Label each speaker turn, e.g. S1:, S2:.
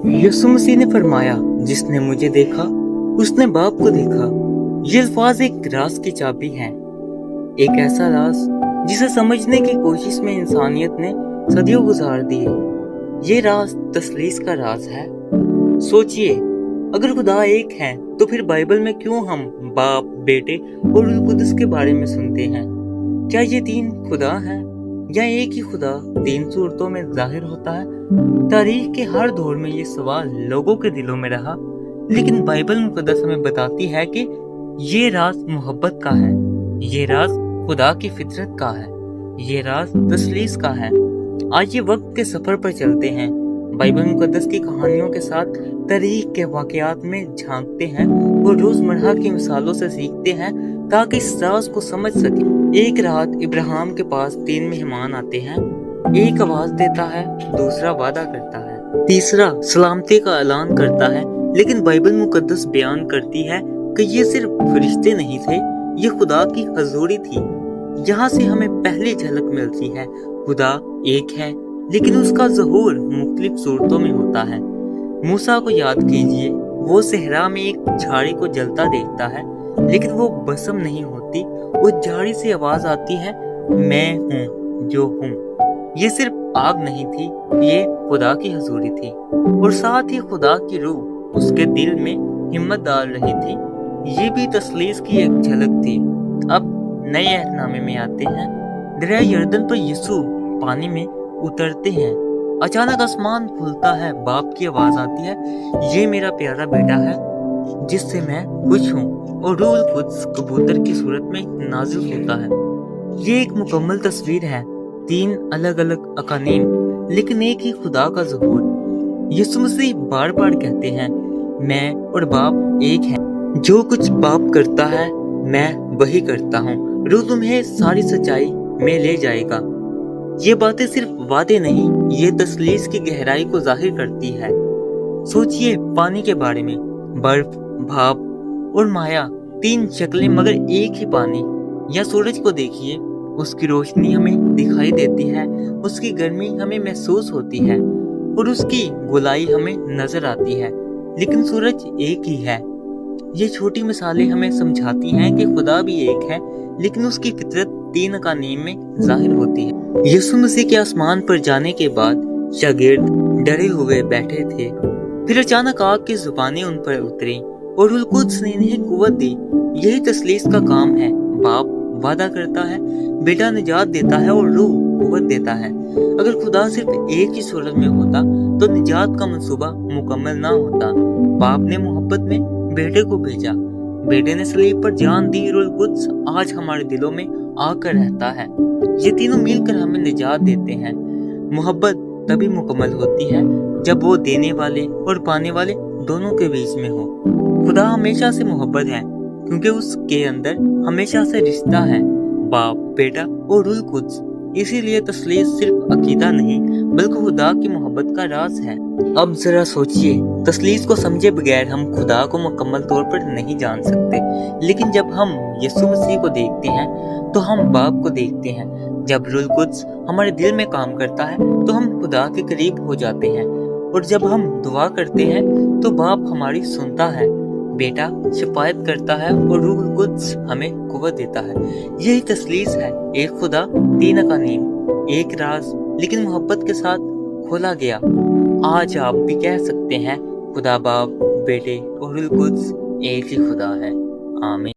S1: यीशु मसीह ने फरमाया, जिसने मुझे देखा उसने बाप को देखा। ये अल्फाज एक राज की चाबी हैं, एक ऐसा राज जिसे समझने की कोशिश में इंसानियत ने सदियों गुजार दी है। ये राज तसलीस का राज है। सोचिए, अगर खुदा एक है तो फिर बाइबल में क्यों हम बाप, बेटे और रूह कुदस के बारे में सुनते हैं? क्या ये तीन खुदा हैं या एक ही खुदा तीन सूरतों में जाहिर होता है? तारीख के हर दौर में ये सवाल लोगों के दिलों में रहा, लेकिन बाइबल मुकद्दस हमें बताती है कि ये राज मोहब्बत का है, ये राज खुदा की फितरत का है, ये राज तसलीस का है। आज ये वक्त के सफर पर चलते हैं, बाइबल मुकद्दस की कहानियों के साथ तारीख के वाकयात में झांकते हैं और रोजमर्रा की मिसालों से सीखते हैं ताकि इस राज को समझ सके। एक रात इब्राहिम के पास तीन मेहमान आते हैं। एक आवाज देता है, दूसरा वादा करता है, तीसरा सलामती का ऐलान करता है। लेकिन बाइबल मुकद्दस बयान करती है कि ये सिर्फ फरिश्ते नहीं थे, ये खुदा की हजूरी थी। यहाँ से हमें पहली झलक मिलती है, खुदा एक है लेकिन उसका ज़हूर मुख्तलिफ सूरतों में होता है। मूसा को याद कीजिए, वो सहरा में एक झाड़ी को जलता देखता है लेकिन वो भस्म नहीं होती। उस झाड़ी से आवाज आती है, मैं हूँ जो हूँ। ये सिर्फ आग नहीं थी, ये खुदा की हजूरी थी और साथ ही खुदा की रूह उसके दिल में हिम्मत डाल रही थी। ये भी तसलीस की एक झलक थी। अब नए अहदनामे में आते हैं। दरिया यरदन पर यीशु पानी में उतरते हैं। अचानक आसमान खुलता है, बाप की आवाज आती है, ये मेरा प्यारा बेटा है जिससे मैं खुश हूँ। और रूह कुद्स कबूतर की सूरत में नाजिल होता है। ये एक मुकम्मल तस्वीर है, तीन अलग अलग अकानीम लेकिन एक ही खुदा का ज़हूर। यीशु मसीह बार बार कहते हैं, मैं और बाप एक हैं। जो कुछ बाप करता है मैं वही करता हूँ। रूह तुम्हें सारी सच्चाई में ले जाएगा। ये बातें सिर्फ वादे नहीं, ये तसलीस की गहराई को जाहिर करती है। सोचिए पानी के बारे में, बर्फ, भाप और माया, तीन शक्लें मगर एक ही पानी। या सूरज को देखिए, उसकी रोशनी हमें दिखाई देती है, उसकी गर्मी हमें महसूस होती है और उसकी गोलाई हमें नजर आती है, लेकिन सूरज एक ही है। ये छोटी मिसालें हमें समझाती हैं कि खुदा भी एक है लेकिन उसकी फितरत तीन अकानीम में जाहिर होती है। यीशु मसीह के आसमान पर जाने के बाद शागिर्द डरे हुए बैठे थे। फिर अचानक आग की जुबानें उन पर उतरी और रूह कुद्स ने इन्हें कुव्वत दी। यही तसलीस का काम है। बाप वादा करता है, बेटा निजात देता है और रूह कुव्वत देता है। अगर खुदा सिर्फ एक ही सूरत में होता तो निजात का मंसूबा मुकम्मल ना होता। बाप ने मोहब्बत में बेटे को भेजा, बेटे ने सलीब पर जान दी, रूह कुद्स आज हमारे दिलों में आकर रहता है। ये तीनों मिलकर हमें निजात देते हैं। मोहब्बत तभी मुकम्मल होती है जब वो देने वाले और पाने वाले दोनों के बीच में हो। खुदा हमेशा से मोहब्बत है क्योंकि उसके अंदर हमेशा से रिश्ता है, बाप, बेटा और रूह कुद्स। इसीलिए तसलीस सिर्फ अकीदा नहीं बल्कि खुदा की मोहब्बत का राज है। अब जरा सोचिए, तसलीस को समझे बगैर हम खुदा को मुकम्मल तौर पर नहीं जान सकते, लेकिन जब हम यीशु मसीह को देखते हैं तो हम बाप को देखते हैं। जब रूह कुद्स हमारे दिल में काम करता है तो हम खुदा के करीब हो जाते हैं और जब हम दुआ करते हैं तो बाप हमारी सुनता है, बेटा शिफायत करता है और रूह कुद्स हमें कुव्वत देता है। यही तसलीस है, एक खुदा तीन अकानीम, एक राज लेकिन मोहब्बत के साथ खोला गया। आज आप भी कह सकते हैं, खुदा बाप, बेटे और रूह कुद्स एक ही खुदा है। आमीन।